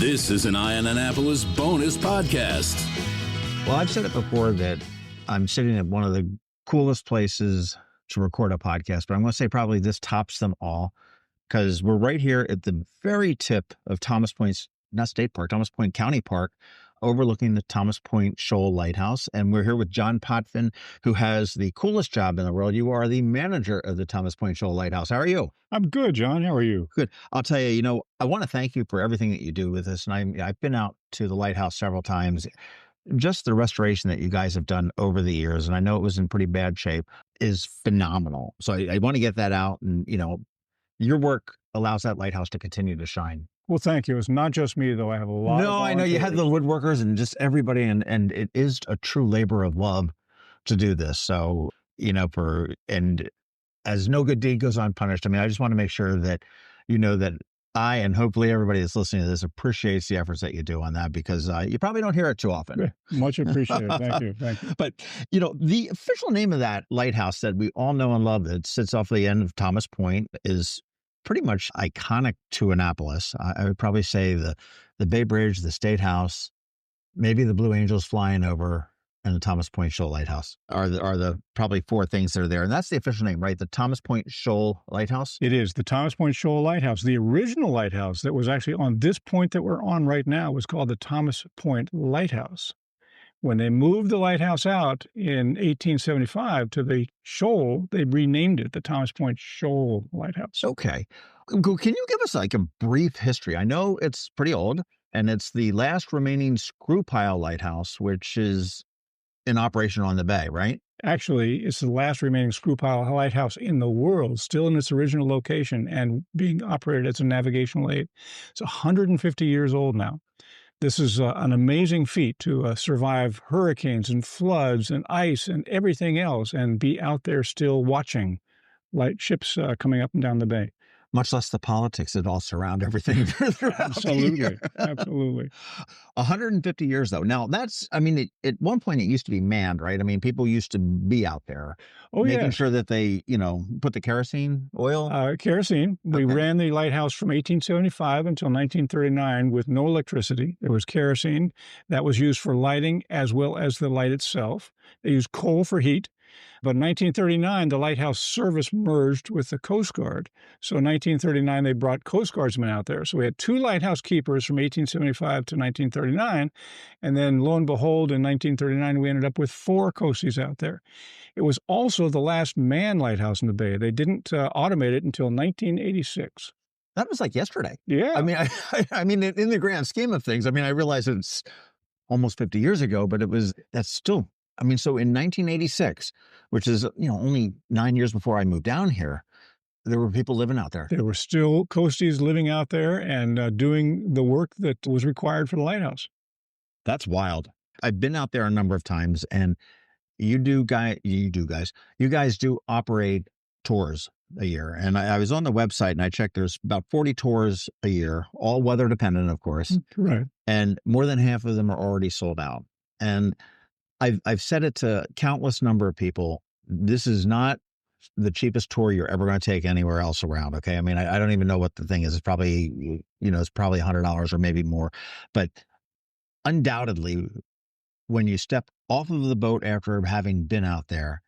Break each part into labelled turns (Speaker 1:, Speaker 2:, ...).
Speaker 1: This is an Eye on Annapolis bonus podcast.
Speaker 2: Well, I've said it before that I'm sitting at one of the coolest places to record a podcast, but I'm going to say probably this tops them all because we're right here at the very tip of Thomas Point, not State Park, Thomas Point County Park, overlooking the Thomas Point Shoal Lighthouse. And we're here with John Potvin, who has the coolest job in the world. You are the manager of the Thomas Point Shoal Lighthouse. How are you?
Speaker 3: I'm good, John. How are you?
Speaker 2: Good. I'll tell you, I want to thank you for everything that you do with this. And I've been out to the lighthouse several times. Just the restoration that you guys have done over the years, and I know it was in pretty bad shape, is phenomenal. So I want to get that out. And, your work allows that lighthouse to continue to shine.
Speaker 3: Well, thank you. It's not just me, though. I have a lot of
Speaker 2: I know you had the woodworkers and just everybody, and it is a true labor of love to do this. So, and as no good deed goes unpunished, I just want to make sure that that I, and hopefully everybody that's listening to this, appreciates the efforts that you do on that, because you probably don't hear it too often.
Speaker 3: Much appreciated. Thank you. Thank you.
Speaker 2: But, the official name of that lighthouse that we all know and love that sits off the end of Thomas Point is pretty much iconic to Annapolis. I would probably say the Bay Bridge, the State House, maybe the Blue Angels flying over, and the Thomas Point Shoal Lighthouse are the probably four things that are there. And that's the official name, right? The Thomas Point Shoal Lighthouse?
Speaker 3: It is the Thomas Point Shoal Lighthouse. The original lighthouse that was actually on this point that we're on right now was called the Thomas Point Lighthouse. When they moved the lighthouse out in 1875 to the shoal, they renamed it the Thomas Point Shoal Lighthouse.
Speaker 2: Okay. Can you give us like a brief history? I know it's pretty old, and it's the last remaining screw pile lighthouse, which is in operation on the bay, right?
Speaker 3: Actually, it's the last remaining screw pile lighthouse in the world, still in its original location and being operated as a navigational aid. It's 150 years old now. This is an amazing feat to survive hurricanes and floods and ice and everything else and be out there still watching light ships coming up and down the bay.
Speaker 2: Much less the politics that all surround everything.
Speaker 3: Absolutely. Absolutely.
Speaker 2: 150 years, though. Now, that's, at one point it used to be manned, right? People used to be out there making sure that they, put the kerosene oil.
Speaker 3: Kerosene. We ran the lighthouse from 1875 until 1939 with no electricity. There was kerosene that was used for lighting as well as the light itself. They used coal for heat. But in 1939, the lighthouse service merged with the Coast Guard. So in 1939, they brought Coast Guardsmen out there. So we had two lighthouse keepers from 1875 to 1939. And then lo and behold, in 1939, we ended up with four coasties out there. It was also the last manned lighthouse in the bay. They didn't automate it until 1986.
Speaker 2: That was like yesterday.
Speaker 3: Yeah.
Speaker 2: In the grand scheme of things, I realize it's almost 50 years ago, but that's still... so in 1986, which is, only 9 years before I moved down here, there were people living out there.
Speaker 3: There were still coasties living out there and doing the work that was required for the lighthouse.
Speaker 2: That's wild. I've been out there a number of times, and you guys do operate tours a year. And I was on the website and I checked, there's about 40 tours a year, all weather dependent, of course.
Speaker 3: Right.
Speaker 2: And more than half of them are already sold out. And I've said it to countless number of people. This is not the cheapest tour you're ever going to take anywhere else around. Okay. I don't even know what the thing is. It's probably, it's probably $100 or maybe more, but undoubtedly when you step off of the boat after having been out there,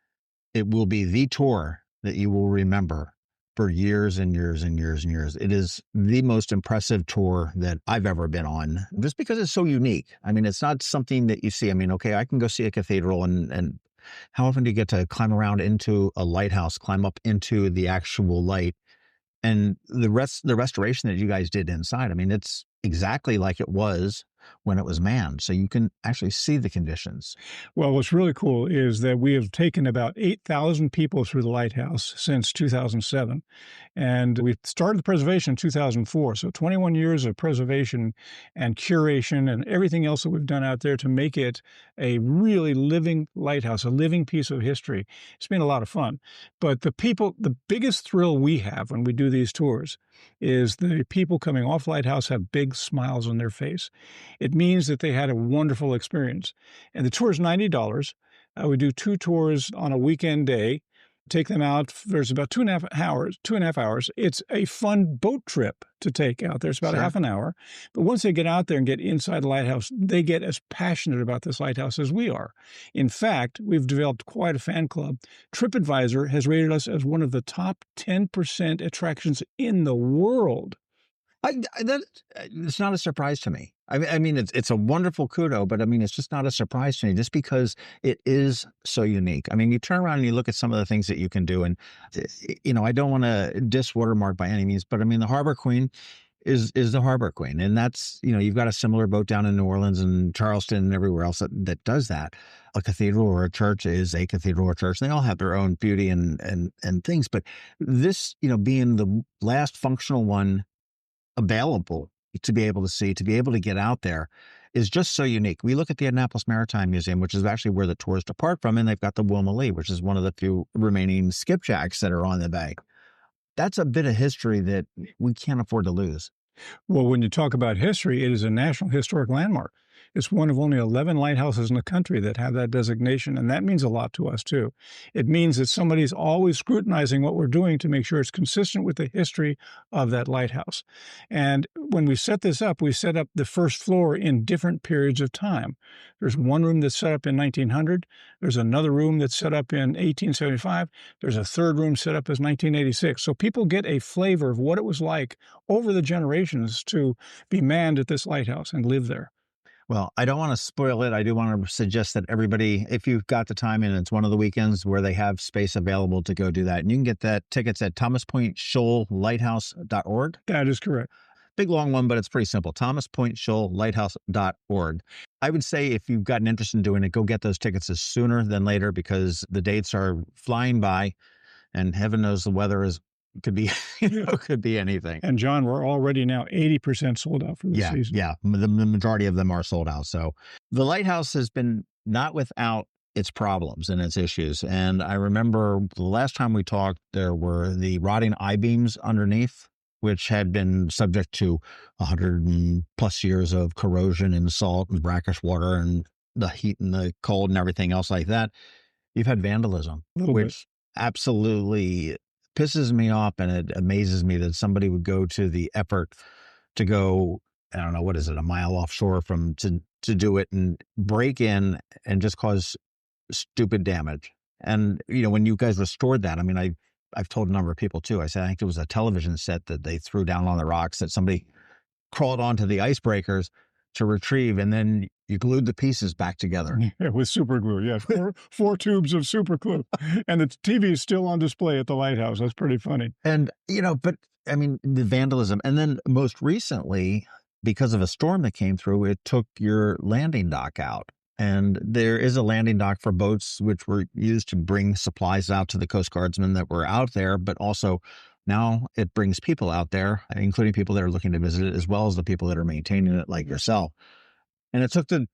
Speaker 2: it will be the tour that you will remember for years and years and years and years. It is the most impressive tour that I've ever been on, just because it's so unique. It's not something that you see. I can go see a cathedral, and how often do you get to climb around into a lighthouse, climb up into the actual light? And the restoration that you guys did inside, it's exactly like it was when it was manned. So you can actually see the conditions.
Speaker 3: Well, what's really cool is that we have taken about 8,000 people through the lighthouse since 2007. And we started the preservation in 2004. So 21 years of preservation and curation and everything else that we've done out there to make it a really living lighthouse, a living piece of history. It's been a lot of fun. But the biggest thrill we have when we do these tours is the people coming off lighthouse have big smiles on their face. It means that they had a wonderful experience. And the tour is $90. We do 2 tours on a weekend day. Take them out. There's about 2.5 hours. It's a fun boat trip to take out there. It's about a
Speaker 2: Sure.
Speaker 3: half an hour. But once they get out there and get inside the lighthouse, they get as passionate about this lighthouse as we are. In fact, we've developed quite a fan club. TripAdvisor has rated us as one of the top 10% attractions in the world.
Speaker 2: It's not a surprise to me. I mean, it's a wonderful kudo, but I mean, it's just not a surprise to me just because it is so unique. I mean, you turn around and you look at some of the things that you can do, and I don't want to diss Watermark by any means, but I mean, the Harbor Queen is the Harbor Queen, and that's you've got a similar boat down in New Orleans and Charleston and everywhere else that does that. A cathedral or a church is a cathedral or church. They all have their own beauty and things, but this, being the last functional one available to be able to see, to be able to get out there is just so unique. We look at the Annapolis Maritime Museum, which is actually where the tours depart from, and they've got the Wilma Lee, which is one of the few remaining skipjacks that are on the bay. That's a bit of history that we can't afford to lose.
Speaker 3: Well, when you talk about history, it is a National Historic Landmark. It's one of only 11 lighthouses in the country that have that designation, and that means a lot to us, too. It means that somebody's always scrutinizing what we're doing to make sure it's consistent with the history of that lighthouse. And when we set this up, we set up the first floor in different periods of time. There's one room that's set up in 1900. There's another room that's set up in 1875. There's a third room set up as 1986. So people get a flavor of what it was like over the generations to be manned at this lighthouse and live there.
Speaker 2: Well, I don't want to spoil it. I do want to suggest that everybody, if you've got the time and it's one of the weekends where they have space available to go do that, and you can get that tickets at thomaspointshoallighthouse.org.
Speaker 3: That is correct.
Speaker 2: Big long one, but it's pretty simple. thomaspointshoallighthouse.org. I would say if you've got an interest in doing it, go get those tickets sooner than later because the dates are flying by and heaven knows the weather could be anything.
Speaker 3: And John, we're already now 80% sold out for the season.
Speaker 2: Yeah. The majority of them are sold out. So the lighthouse has been not without its problems and its issues. And I remember the last time we talked, there were the rotting I-beams underneath, which had been subject to 100+ years of corrosion and salt and brackish water and the heat and the cold and everything else like that. You've had vandalism, which absolutely pisses me off, and it amazes me that somebody would go to the effort to go, I don't know, what is it, a mile offshore to do it and break in and just cause stupid damage. And, when you guys restored that, I mean, I've told a number of people too. I said, I think it was a television set that they threw down on the rocks that somebody crawled onto the icebreakers to retrieve, and then you glued the pieces back together.
Speaker 3: Yeah, with super glue. Yeah, four tubes of super glue. And the TV is still on display at the lighthouse. That's pretty funny.
Speaker 2: And, but I mean, the vandalism. And then most recently, because of a storm that came through, it took your landing dock out. And there is a landing dock for boats which were used to bring supplies out to the Coast Guardsmen that were out there, but also now it brings people out there, including people that are looking to visit it, as well as the people that are maintaining it, like yourself. And it took the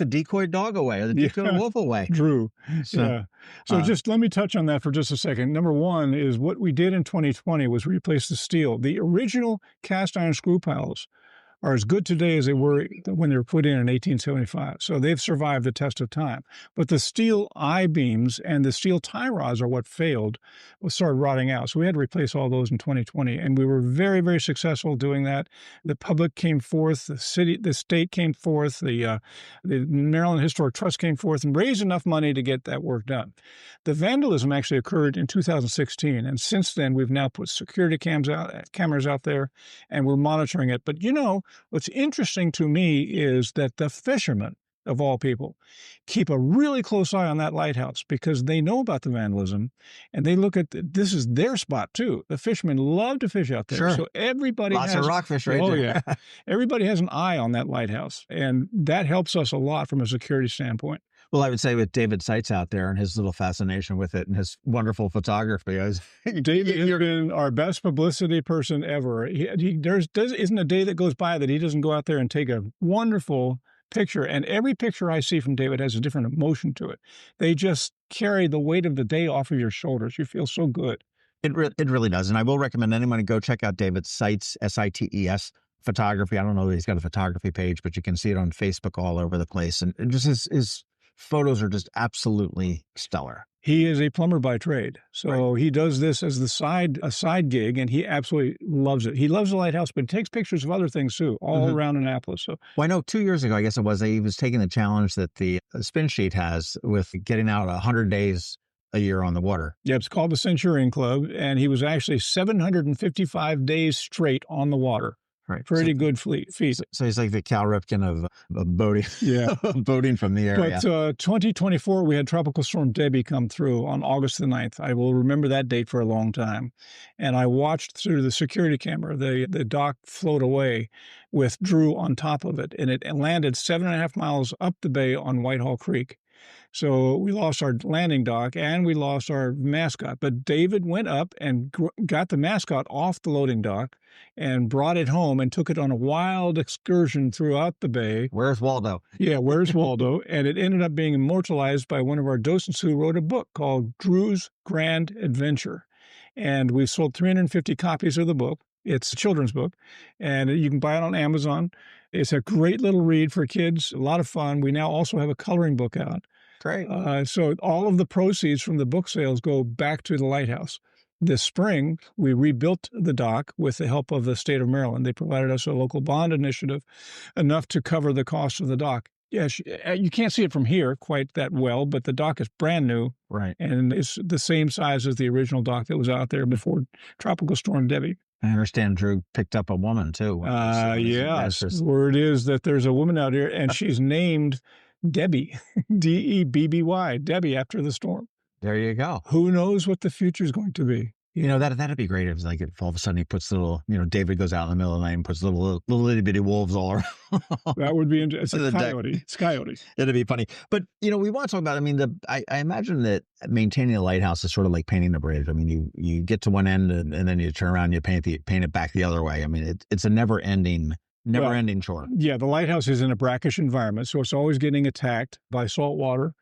Speaker 2: decoy dog away, or the decoy wolf away.
Speaker 3: True. So just let me touch on that for just a second. Number one is what we did in 2020 was replace the steel. The original cast iron screw piles are as good today as they were when they were put in 1875. So they've survived the test of time. But the steel I-beams and the steel tie rods are what started rotting out. So we had to replace all those in 2020. And we were very, very successful doing that. The public came forth, the state came forth, the Maryland Historic Trust came forth and raised enough money to get that work done. The vandalism actually occurred in 2016. And since then, we've now put security cameras out there, and we're monitoring it. But what's interesting to me is that the fishermen, of all people, keep a really close eye on that lighthouse because they know about the vandalism, and they look at this is their spot too. The fishermen love to fish out there,
Speaker 2: sure.
Speaker 3: So everybody
Speaker 2: lots of rockfish right there.
Speaker 3: Oh yeah, everybody has an eye on that lighthouse, and that helps us a lot from a security standpoint.
Speaker 2: Well, I would say with David Seitz out there and his little fascination with it and his wonderful photography.
Speaker 3: David has been our best publicity person ever. There isn't a day that goes by that he doesn't go out there and take a wonderful picture. And every picture I see from David has a different emotion to it. They just carry the weight of the day off of your shoulders. You feel so good.
Speaker 2: It really does. And I will recommend anyone to go check out David Seitz, SITES, photography. I don't know that he's got a photography page, but you can see it on Facebook all over the place. And it just his photos are just absolutely stellar.
Speaker 3: He is a plumber by trade. So he does this as a side gig, and he absolutely loves it. He loves the lighthouse, but takes pictures of other things too, all around Annapolis. So,
Speaker 2: well, I know 2 years ago, I guess it was, he was taking the challenge that the spin sheet has with getting out 100 days a year on the water.
Speaker 3: Yeah, it's called the Centurion Club, and he was actually 755 days straight on the water.
Speaker 2: Right.
Speaker 3: Pretty good feat.
Speaker 2: So he's like the Cal Ripken of boating, boating from the area.
Speaker 3: But 2024, we had Tropical Storm Debbie come through on August the 9th. I will remember that date for a long time. And I watched through the security camera, the dock float away with Drew on top of it. And it landed 7.5 miles up the bay on Whitehall Creek. So we lost our landing dock and we lost our mascot. But David went up and got the mascot off the loading dock and brought it home and took it on a wild excursion throughout the bay.
Speaker 2: Where's Waldo?
Speaker 3: Yeah, where's Waldo? And it ended up being immortalized by one of our docents who wrote a book called Drew's Grand Adventure. And we sold 350 copies of the book. It's a children's book, and you can buy it on Amazon. It's a great little read for kids, a lot of fun. We now also have a coloring book out.
Speaker 2: Great.
Speaker 3: So all of the proceeds from the book sales go back to the lighthouse. This spring, we rebuilt the dock with the help of the state of Maryland. They provided us a local bond initiative, enough to cover the cost of the dock. Yes, you can't see it from here quite that well, but the dock is brand new.
Speaker 2: Right.
Speaker 3: And it's the same size as the original dock that was out there before Tropical Storm Debbie.
Speaker 2: I understand Drew picked up a woman, too.
Speaker 3: Yeah. Word is that there's a woman out here, and she's named Debbie, Debby, Debbie, after the storm.
Speaker 2: There you go.
Speaker 3: Who knows what the future is going to be?
Speaker 2: You know, that'd be great if, like, if all of a sudden he puts little, David goes out in the middle of the night and puts little itty bitty wolves all around.
Speaker 3: That would be interesting. It's a coyote. It's coyotes.
Speaker 2: It'd be funny. But, we want to talk about, I imagine that maintaining a lighthouse is sort of like painting a bridge. I mean, you get to one end and then you turn around and you paint it back the other way. I mean, it's a never ending chore.
Speaker 3: Yeah, the lighthouse is in a brackish environment, so it's always getting attacked by salt water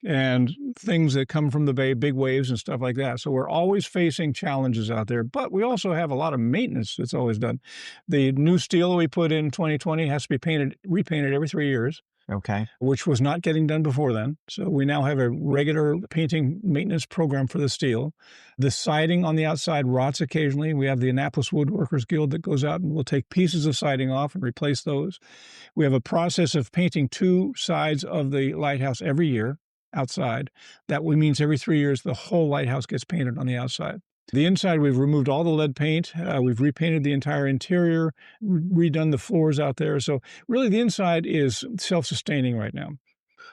Speaker 3: and things that come from the bay, big waves and stuff like that. So we're always facing challenges out there, but we also have a lot of maintenance that's always done. The new steel we put in 2020 has to be repainted every 3 years.
Speaker 2: Okay.
Speaker 3: Which was not getting done before then. So we now have a regular painting maintenance program for the steel. The siding on the outside rots occasionally. We have the Annapolis Woodworkers Guild that goes out and will take pieces of siding off and replace those. We have a process of painting 2 sides of the lighthouse every year outside. That means every 3 years, the whole lighthouse gets painted on the outside. The inside, we've removed all the lead paint. We've repainted the entire interior, redone the floors out there. So really the inside is self-sustaining right now.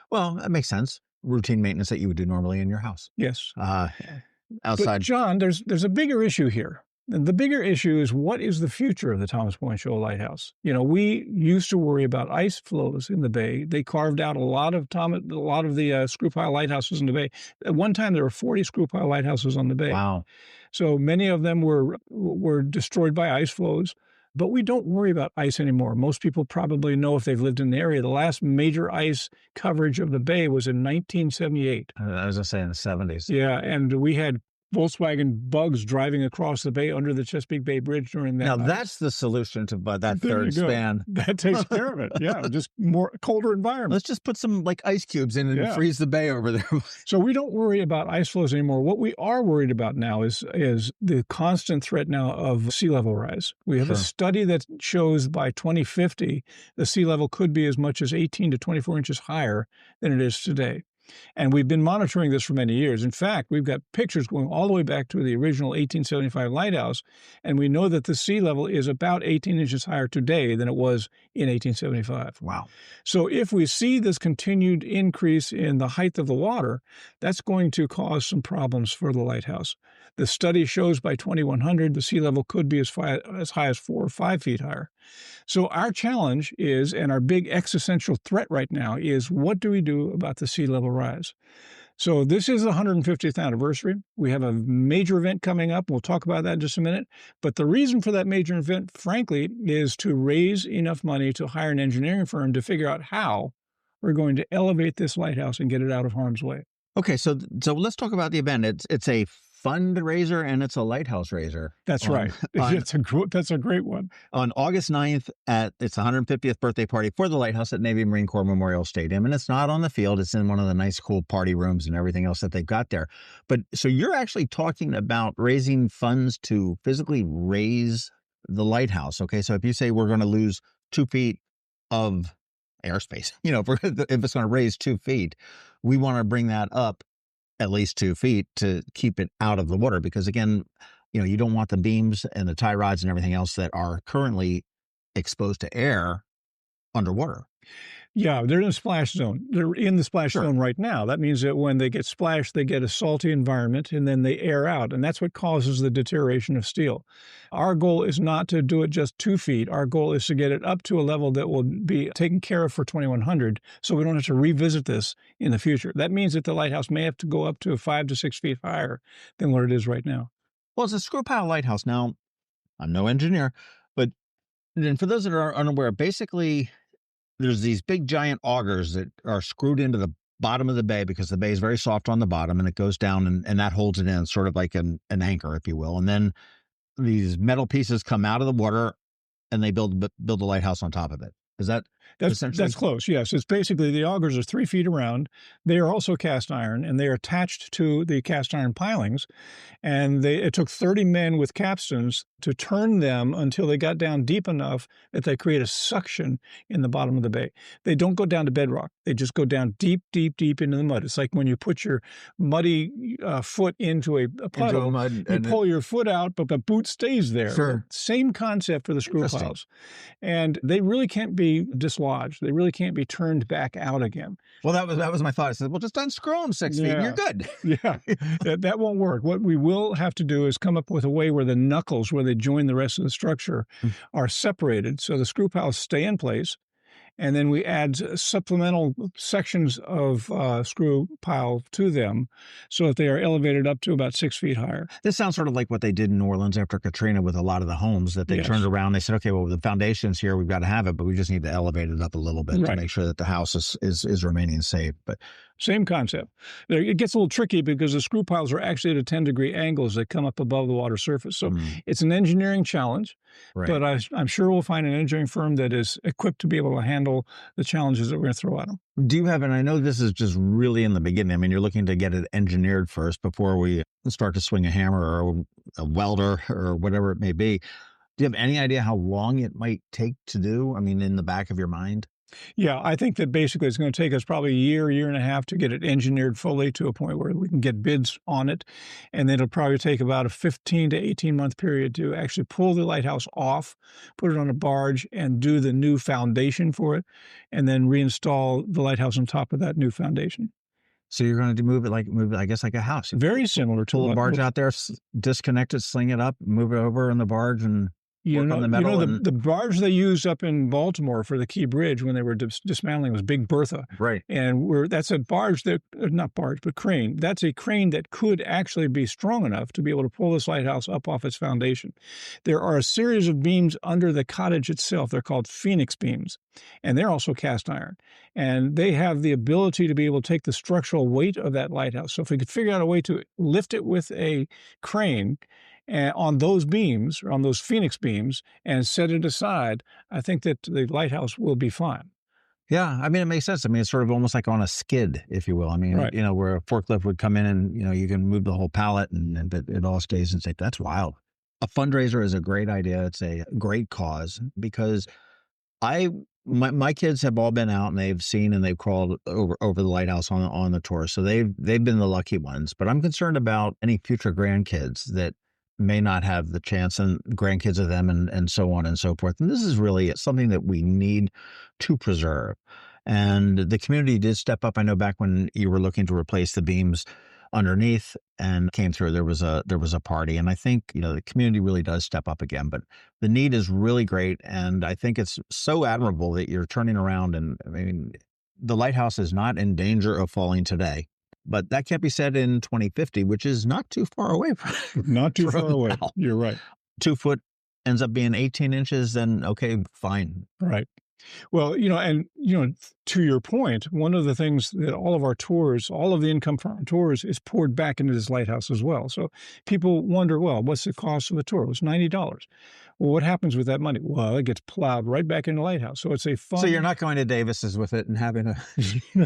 Speaker 2: Well, that makes sense. Routine maintenance that you would do normally in your house.
Speaker 3: Yes.
Speaker 2: Outside.
Speaker 3: But John, there's a bigger issue here. The bigger issue is, what is the future of the Thomas Point Shoal Lighthouse? We used to worry about ice flows in the bay. They carved out a lot of the screw pile lighthouses in the bay. At one time, there were 40 screw pile lighthouses on the bay.
Speaker 2: Wow.
Speaker 3: So many of them were destroyed by ice flows. But we don't worry about ice anymore. Most people probably know, if they've lived in the area, the last major ice coverage of the bay was in 1978.
Speaker 2: I was going to say in the 70s.
Speaker 3: Yeah, and we had Volkswagen Bugs driving across the bay under the Chesapeake Bay Bridge during that.
Speaker 2: Now,
Speaker 3: night.
Speaker 2: That's the solution to that third span.
Speaker 3: That takes care of it. Yeah, just more colder environment.
Speaker 2: Let's just put some ice cubes in and freeze the bay over there.
Speaker 3: So we don't worry about ice flows anymore. What we are worried about now is the constant threat now of sea level rise. We have a study that shows by 2050, the sea level could be as much as 18 to 24 inches higher than it is today. And we've been monitoring this for many years. In fact, we've got pictures going all the way back to the original 1875 lighthouse, and we know that the sea level is about 18 inches higher today than it was in 1875.
Speaker 2: Wow.
Speaker 3: So if we see this continued increase in the height of the water, that's going to cause some problems for the lighthouse. The study shows by 2100, the sea level could be as high as 4 or 5 feet higher. So our challenge is, and our big existential threat right now is, what do we do about the sea level rise? So this is the 150th anniversary. We have a major event coming up. We'll talk about that in just a minute. But the reason for that major event, frankly, is to raise enough money to hire an engineering firm to figure out how we're going to elevate this lighthouse and get it out of harm's way.
Speaker 2: Okay, so let's talk about the event. It's a fundraiser and it's a lighthouse raiser.
Speaker 3: That's right. That's a great one.
Speaker 2: On August 9th at its 150th birthday party for the lighthouse at Navy Marine Corps Memorial Stadium. And it's not on the field. It's in one of the nice, cool party rooms and everything else that they've got there. But so you're actually talking about raising funds to physically raise the lighthouse. Okay. So if you say we're going to lose 2 feet of airspace, if it's going to raise 2 feet, we want to bring that up at least 2 feet to keep it out of the water. Because again, you don't want the beams and the tie rods and everything else that are currently exposed to air underwater.
Speaker 3: Yeah, they're in a splash zone. They're in the splash zone right now. That means that when they get splashed, they get a salty environment and then they air out. And that's what causes the deterioration of steel. Our goal is not to do it just 2 feet. Our goal is to get it up to a level that will be taken care of for 2100 so we don't have to revisit this in the future. That means that the lighthouse may have to go up to 5 to 6 feet higher than what it is right now.
Speaker 2: Well, it's a screw pile lighthouse. Now, I'm no engineer, but then for those that are unaware, basically there's these big giant augers that are screwed into the bottom of the bay because the bay is very soft on the bottom and it goes down and that holds it in, sort of like an anchor, if you will. And then these metal pieces come out of the water and they build a lighthouse on top of it. Is that
Speaker 3: that's close? Yes, it's basically the augers are 3 feet around. They are also cast iron, and they are attached to the cast iron pilings. And it took 30 men with capstans to turn them until they got down deep enough that they create a suction in the bottom of the bay. They don't go down to bedrock. They just go down deep, deep, deep into the mud. It's like when you put your muddy foot into a puddle, you pull your foot out, but the boot stays there.
Speaker 2: Sure.
Speaker 3: Same concept for the screw piles. And they really can't be dislodged. They really can't be turned back out again.
Speaker 2: Well, that was my thought. I said, well, just unscrew them 6 feet and you're good.
Speaker 3: Yeah, that won't work. What we will have to do is come up with a way where the knuckles, where they join the rest of the structure, are separated so the screw piles stay in place. And then we add supplemental sections of screw pile to them so that they are elevated up to about 6 feet higher.
Speaker 2: This sounds sort of like what they did in New Orleans after Katrina with a lot of the homes that they turned around. They said, okay, well, the foundation's here. We've got to have it, but we just need to elevate it up a little bit to make sure that the house is remaining safe. But
Speaker 3: same concept. It gets a little tricky because the screw piles are actually at a 10-degree angle as they come up above the water surface. So it's an engineering challenge, but I'm sure we'll find an engineering firm that is equipped to be able to handle the challenges that we're going to throw at them.
Speaker 2: Do you have, and I know this is just really in the beginning, I mean, you're looking to get it engineered first before we start to swing a hammer or a welder or whatever it may be. Do you have any idea how long it might take to do? I mean, in the back of your mind?
Speaker 3: Yeah, I think that basically it's going to take us probably a year and a half to get it engineered fully to a point where we can get bids on it. And then it'll probably take about a 15 to 18-month period to actually pull the lighthouse off, put it on a barge, and do the new foundation for it, and then reinstall the lighthouse on top of that new foundation.
Speaker 2: So you're going to move it, I guess, like a house.
Speaker 3: Very similar to
Speaker 2: pull the barge out there, disconnect it, sling it up, move it over on the barge, and
Speaker 3: the barge they used up in Baltimore for the Key Bridge when they were dismantling was Big Bertha.
Speaker 2: Right.
Speaker 3: And that's a barge crane. That's a crane that could actually be strong enough to be able to pull this lighthouse up off its foundation. There are a series of beams under the cottage itself. They're called Phoenix beams, and they're also cast iron. And they have the ability to be able to take the structural weight of that lighthouse. So if we could figure out a way to lift it with a crane on those beams, on those Phoenix beams, and set it aside, I think that the lighthouse will be fine.
Speaker 2: Yeah, I mean, it makes sense. I mean, it's sort of almost like on a skid, if you will. I mean, where a forklift would come in and, you can move the whole pallet and it all stays in safe. That's wild. A fundraiser is a great idea. It's a great cause because my kids have all been out and they've seen and they've crawled over the lighthouse on the tour. So they've been the lucky ones. But I'm concerned about any future grandkids that may not have the chance, and grandkids of them and so on and so forth. And this is really something that we need to preserve. And the community did step up. I know back when you were looking to replace the beams underneath and came through, there was a party. And I think, the community really does step up again, but the need is really great. And I think it's so admirable that you're turning around. And I mean, the lighthouse is not in danger of falling today. But that can't be said in 2050, which is not too far away.
Speaker 3: Not too far away. You're right.
Speaker 2: 2 foot ends up being 18 inches, then okay, fine.
Speaker 3: Right. Well, to your point, one of the things that all of our tours, all of the income from our tours is poured back into this lighthouse as well. So people wonder, well, what's the cost of a tour? It was $90. Well, what happens with that money? Well, it gets plowed right back in the lighthouse. So it's a fun.
Speaker 2: So you're not going to Davis's with it and having a
Speaker 3: No,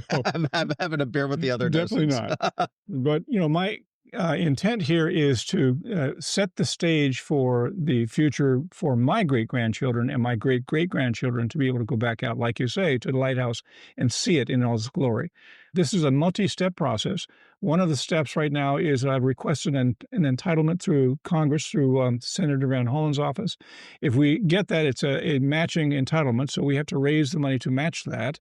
Speaker 2: having a beer with the other
Speaker 3: definitely
Speaker 2: docents.
Speaker 3: not. But, my intent here is to set the stage for the future for my great-grandchildren and my great-great-grandchildren to be able to go back out, like you say, to the lighthouse and see it in all its glory. This is a multi-step process. One of the steps right now is I've requested an entitlement through Congress, through Senator Van Hollen's office. If we get that, it's a matching entitlement, so we have to raise the money to match that.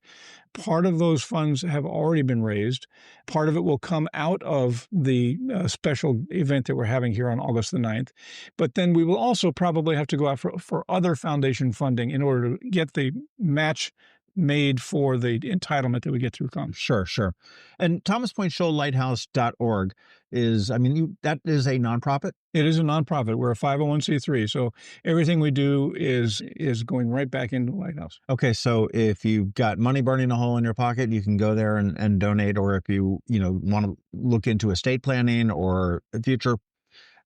Speaker 3: Part of those funds have already been raised. Part of it will come out of the special event that we're having here on August the 9th. But then we will also probably have to go out for other foundation funding in order to get the match made for the entitlement that we get through Congress.
Speaker 2: Sure. And Thomas Point Shoal Lighthouse.org is, that is a nonprofit?
Speaker 3: It is a nonprofit. We're a 501c3. So everything we do is going right back into the lighthouse.
Speaker 2: Okay. So if you've got money burning a hole in your pocket, you can go there and donate. Or if you want to look into estate planning or future,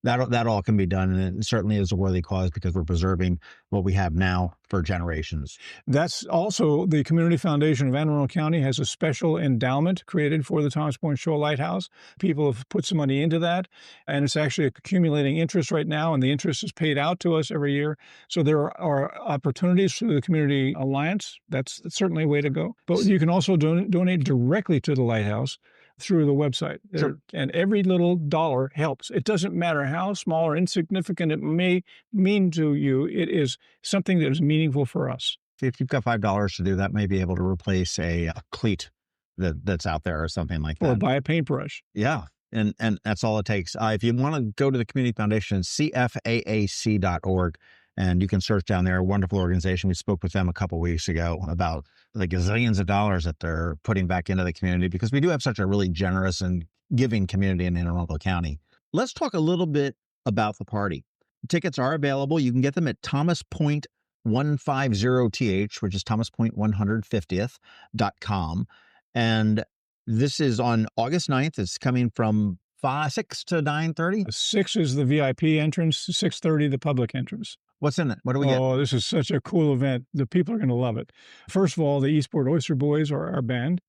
Speaker 2: that all can be done. And it certainly is a worthy cause because we're preserving what we have now for generations.
Speaker 3: That's also the Community Foundation of Anne Arundel County has a special endowment created for the Thomas Point Shoal Lighthouse. People have put some money into that, and it's actually accumulating interest right now, and the interest is paid out to us every year. So there are opportunities through the Community Alliance. That's certainly a way to go. But you can also donate directly to the lighthouse through the website.
Speaker 2: Sure.
Speaker 3: And every little dollar helps. It doesn't matter how small or insignificant it may mean to you. It is something that is meaningful for us.
Speaker 2: If you've got $5 to do that, may be able to replace a cleat that's out there or something like that.
Speaker 3: Or buy a paintbrush.
Speaker 2: Yeah. And that's all it takes. If you want to go to the Community Foundation, cfaac.org, and you can search down there. A wonderful organization. We spoke with them a couple of weeks ago about the gazillions of dollars that they're putting back into the community because we do have such a really generous and giving community in Anne Arundel County. Let's talk a little bit about the party. Tickets are available. You can get them at Thomas Point 150th, which is Thomas Point 150th.com. And this is on August 9th. It's coming from 6 to 9:30.
Speaker 3: 6 is the VIP entrance, 6:30 the public entrance.
Speaker 2: What's in it? What do we get?
Speaker 3: Oh, this is such a cool event. The people are going to love it. First of all, the Eastport Oyster Boys are our band.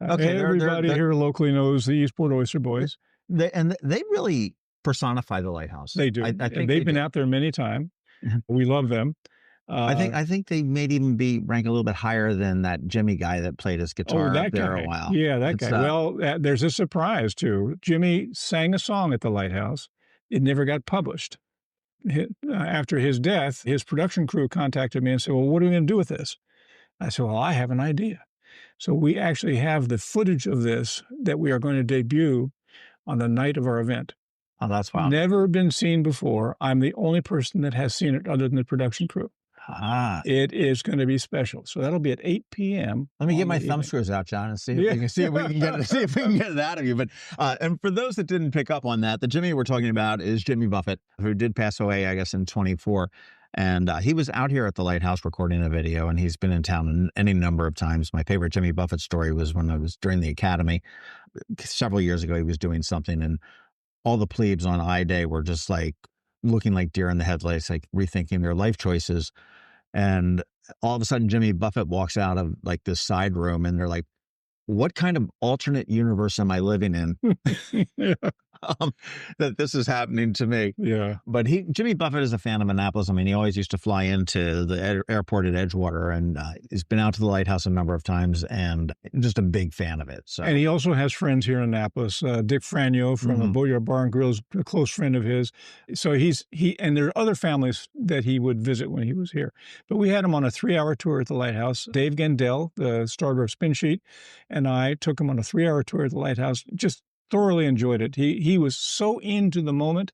Speaker 2: Okay,
Speaker 3: everybody here locally knows the Eastport Oyster Boys.
Speaker 2: They really personify the lighthouse.
Speaker 3: They do.
Speaker 2: I think
Speaker 3: they've been out there many times. We love them.
Speaker 2: I think they may even be ranked a little bit higher than that Jimmy guy that played his guitar there a while.
Speaker 3: Yeah, that guy. Well, there's a surprise too. Jimmy sang a song at the lighthouse. It never got published. After his death, his production crew contacted me and said, well, what are we going to do with this? I said, well, I have an idea. So we actually have the footage of this that we are going to debut on the night of our event.
Speaker 2: Oh, that's wild.
Speaker 3: Never been seen before. I'm the only person that has seen it other than the production crew. It is going to be special. So that'll be at 8 p.m.
Speaker 2: Let me get my thumb screws out, John, and see if we can get it out of you. But and for those that didn't pick up on that, the Jimmy we're talking about is Jimmy Buffett, who did pass away, I guess, in 24. And he was out here at the lighthouse recording a video, and he's been in town any number of times. My favorite Jimmy Buffett story was when I was during the academy several years ago. He was doing something, and all the plebes on I Day were just like looking like deer in the headlights, like rethinking their life choices. And all of a sudden, Jimmy Buffett walks out of like this side room, and they're like, what kind of alternate universe am I living in? That this is happening to me.
Speaker 3: Yeah.
Speaker 2: But Jimmy Buffett is a fan of Annapolis. I mean, he always used to fly into the airport at Edgewater, and he's been out to the lighthouse a number of times, and just a big fan of it. So,
Speaker 3: and he also has friends here in Annapolis. Dick Franio from Boyard Bar and Grill is a close friend of his. So and there are other families that he would visit when he was here. But we had him on a 3-hour tour at the lighthouse. Dave Gendell, the starter of Spin Sheet, and I took him on a 3-hour tour at the lighthouse. Just thoroughly enjoyed it. He was so into the moment.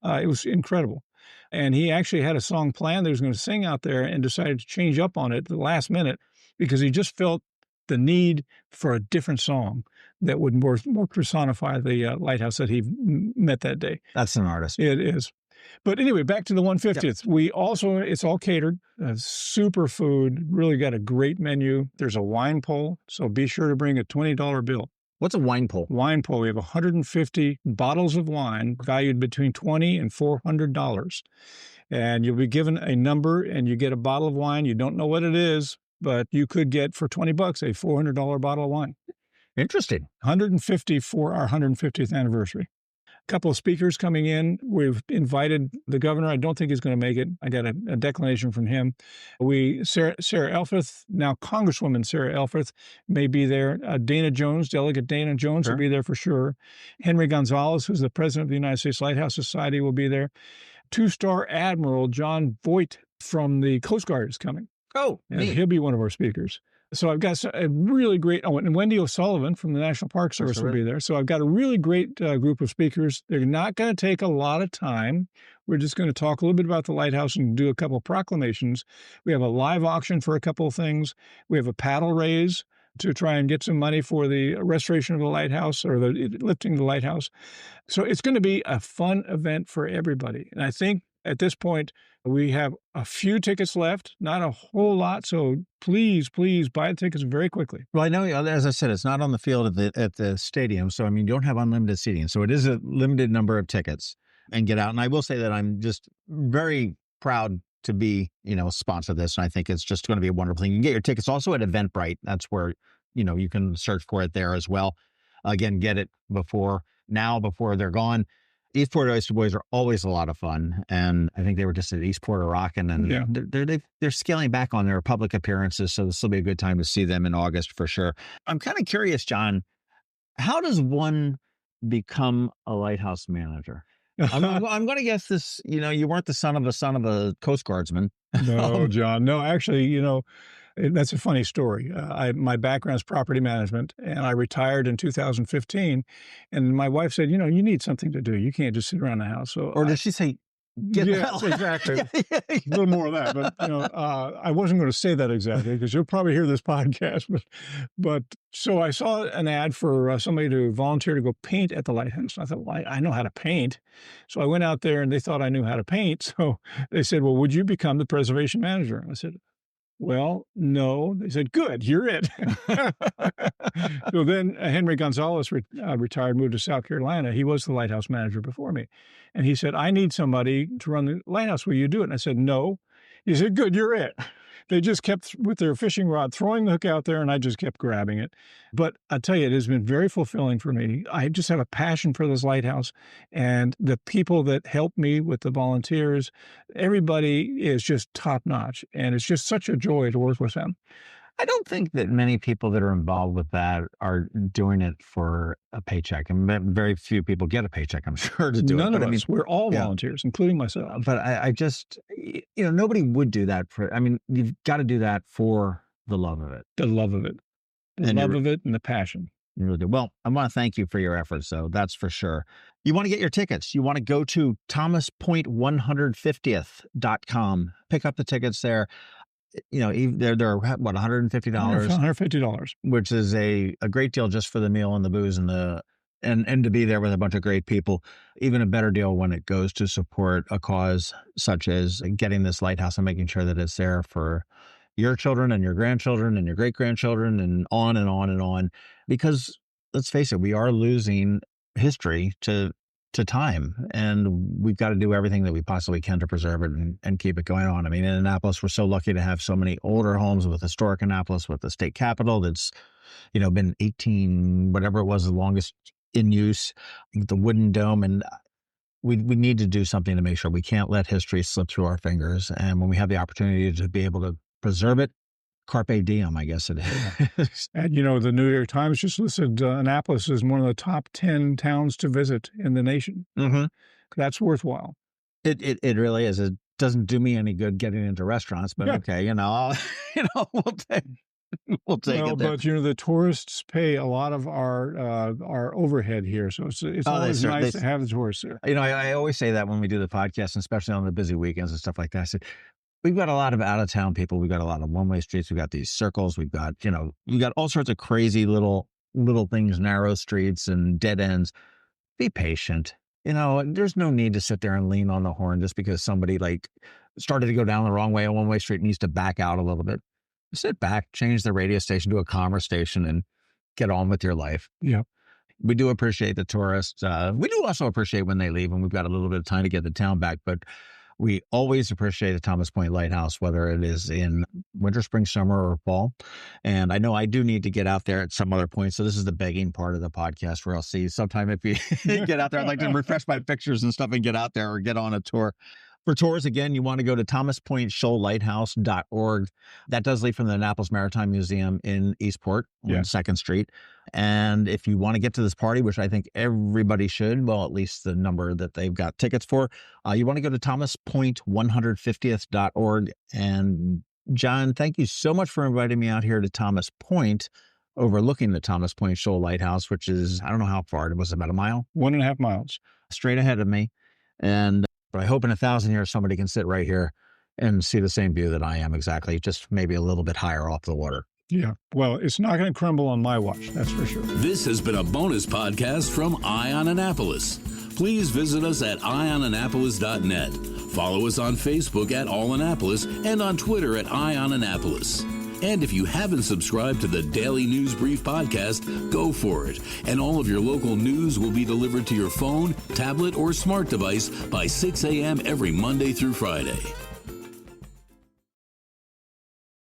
Speaker 3: It was incredible. And he actually had a song planned that he was going to sing out there and decided to change up on it at the last minute because he just felt the need for a different song that would more personify the lighthouse that he met that day.
Speaker 2: That's an artist.
Speaker 3: It is. But anyway, back to the 150th. We also, it's all catered, super food, really got a great menu. There's a wine pole, so be sure to bring a $20 bill.
Speaker 2: What's a wine pole?
Speaker 3: Wine pole. We have 150 bottles of wine valued between $20 and $400. And you'll be given a number and you get a bottle of wine. You don't know what it is, but you could get for $20 a $400 bottle of wine.
Speaker 2: Interesting.
Speaker 3: 150 for our 150th anniversary. A couple of speakers coming in. We've invited the governor. I don't think he's going to make it. I got a declination from him. Sarah Elfith, now Congresswoman Sarah Elfith, may be there. Dana Jones, Delegate Dana Jones will be there for sure. Henry Gonzalez, who's the president of the United States Lighthouse Society, will be there. Two-star Admiral John Voight from the Coast Guard is coming.
Speaker 2: Oh,
Speaker 3: neat. He'll be one of our speakers. So I've got a really great, and Wendy O'Sullivan from the National Park Service will be there. So I've got a really great group of speakers. They're not going to take a lot of time. We're just going to talk a little bit about the lighthouse and do a couple of proclamations. We have a live auction for a couple of things. We have a paddle raise to try and get some money for the restoration of the lighthouse or the lifting of the lighthouse. So it's going to be a fun event for everybody. And I think at this point, we have a few tickets left, not a whole lot. So please buy the tickets very quickly.
Speaker 2: Well, I know, as I said, it's not on the field at the stadium. So, I mean, you don't have unlimited seating. So it is a limited number of tickets and get out. And I will say that I'm just very proud to be, sponsor this. And I think it's just going to be a wonderful thing. You can get your tickets also at Eventbrite. That's where, you can search for it there as well. Again, get it before they're gone. Eastport Oyster Boys are always a lot of fun. And I think they were just at Eastport Rockin', and they're scaling back on their public appearances. So this will be a good time to see them in August for sure. I'm kind of curious, John, how does one become a lighthouse manager? I'm going to guess this, you weren't the son of a Coast Guardsman.
Speaker 3: No, John. No, actually, that's a funny story. My background is property management, and I retired in 2015. And my wife said, you need something to do. You can't just sit around the house. So,
Speaker 2: or did she say, get the hell?
Speaker 3: Exactly. A little more of that. But, I wasn't going to say that exactly because you'll probably hear this podcast. But so I saw an ad for somebody to volunteer to go paint at the lighthouse. I thought, well, I know how to paint. So I went out there and they thought I knew how to paint. So they said, well, would you become the preservation manager? I said, well, no. They said, good, you're it. So then Henry Gonzalez retired, moved to South Carolina. He was the lighthouse manager before me. And he said, I need somebody to run the lighthouse. Will you do it? And I said, no. He said, good, you're it. They just kept with their fishing rod, throwing the hook out there, and I just kept grabbing it. But I tell you, it has been very fulfilling for me. I just have a passion for this lighthouse, and the people that help me with the volunteers, everybody is just top notch, and it's just such a joy to work with them.
Speaker 2: I don't think that many people that are involved with that are doing it for a paycheck. And very few people get a paycheck, I'm sure, to do it.
Speaker 3: None of us. We're all volunteers, including myself.
Speaker 2: But I just, nobody would do that you've got to do that for the love of it.
Speaker 3: The love of it. The love of it and the passion.
Speaker 2: You really do. Well, I want to thank you for your efforts, though. That's for sure. You want to get your tickets. You want to go to thomaspoint150th.com. Pick up the tickets there. They're what, $150?
Speaker 3: $150,
Speaker 2: which is a great deal just for the meal and the booze and and to be there with a bunch of great people. Even a better deal when it goes to support a cause such as getting this lighthouse and making sure that it's there for your children and your grandchildren and your great grandchildren and on and on and on. Because let's face it, we are losing history to time, and we've got to do everything that we possibly can to preserve it and keep it going on. I mean, in Annapolis, we're so lucky to have so many older homes with historic Annapolis, with the state capitol that's, been 18, whatever it was, the longest in use, the wooden dome. And we need to do something to make sure we can't let history slip through our fingers. And when we have the opportunity to be able to preserve it, carpe diem, I guess it is.
Speaker 3: And, the New York Times just listed Annapolis as one of the top 10 towns to visit in the nation.
Speaker 2: Mm-hmm.
Speaker 3: That's worthwhile.
Speaker 2: It really is. It doesn't do me any good getting into restaurants, but okay, we'll take it there.
Speaker 3: But, the tourists pay a lot of our overhead here. So it's always nice to have the tourists there.
Speaker 2: I always say that when we do the podcast, especially on the busy weekends and stuff like that. I said, we've got a lot of out-of-town people. We've got a lot of one-way streets. We've got these circles. We've got, we've got all sorts of crazy little things, narrow streets and dead ends. Be patient. there's no need to sit there and lean on the horn just because somebody like started to go down the wrong way on one-way street and needs to back out a little bit. Sit back, change the radio station to a commerce station, and get on with your life.
Speaker 3: Yeah.
Speaker 2: We do appreciate the tourists. We do also appreciate when they leave, and we've got a little bit of time to get the town back. But we always appreciate the Thomas Point Lighthouse, whether it is in winter, spring, summer, or fall. And I know I do need to get out there at some other point. So this is the begging part of the podcast where I'll see you sometime if you get out there. I'd like to refresh my pictures and stuff and get out there or get on a tour. For tours, again, you want to go to thomaspointshoallighthouse.org. That does lead from the Annapolis Maritime Museum in Eastport on 2nd Street. And if you want to get to this party, which I think everybody should, well, at least the number that they've got tickets for, you want to go to thomaspoint150th.org. And John, thank you so much for inviting me out here to Thomas Point, overlooking the Thomas Point Shoal Lighthouse, which is, I don't know how far, it was about a mile?
Speaker 3: 1.5 miles.
Speaker 2: Straight ahead of me. But I hope in 1,000 years somebody can sit right here and see the same view that I am exactly, just maybe a little bit higher off the water.
Speaker 3: Yeah, well, it's not going to crumble on my watch, that's for sure.
Speaker 1: This has been a bonus podcast from Eye on Annapolis. Please visit us at eyeonannapolis.net. Follow us on Facebook at All Annapolis and on Twitter at Eye on Annapolis. And if you haven't subscribed to the Daily News Brief podcast, go for it. And all of your local news will be delivered to your phone, tablet, or smart device by 6 a.m. every Monday through Friday.